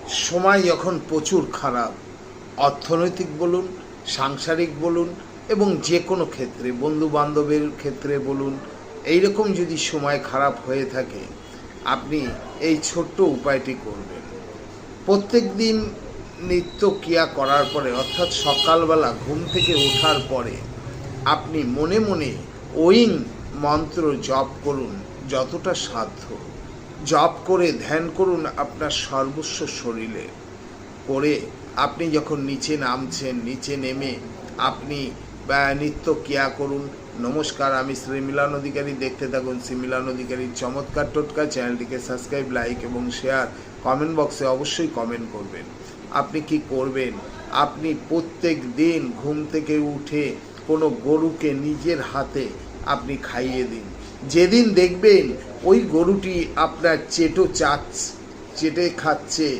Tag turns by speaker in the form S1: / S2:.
S1: সময় যখন প্রচুর খারাপ, অর্থনৈতিক বলুন, সাংসারিক বলুন এবং যে কোনো ক্ষেত্রে, বন্ধু বান্ধবের ক্ষেত্রে বলুন, এইরকম যদি সময় খারাপ হয়ে থাকে, আপনি এই ছোট্ট উপায়টি করবেন। প্রত্যেক দিন নিত্য ক্রিয়া করার পরে, অর্থাৎ সকালবেলা ঘুম থেকে ওঠার পরে আপনি মনে মনে ওইং মন্ত্র জপ করুন, যতটা সাধ্য জপ করে ধ্যান করুন আপনার সর্বস্ব শরীরে। করে আপনি যখন নিচে নামছেন, নিচে নেমে আপনি নিত্য ক্রিয়া করুন। নমস্কার, আমি শ্রী মিলন অধিকারী। দেখতে থাকুন শ্রী মিলন অধিকারীর চমৎকার টোটকা। চ্যানেলটিকে সাবস্ক্রাইব, লাইক এবং শেয়ার। কমেন্ট বক্সে অবশ্যই কমেন্ট করবেন। আপনি কি করবেন? আপনি প্রত্যেক দিন ঘুম থেকে উঠে কোনো গরুকে নিজের হাতে আপনি খাইয়ে দিন। যেদিন দেখবেন ওই গরুটি আপনার চেটে খাচ্ছে,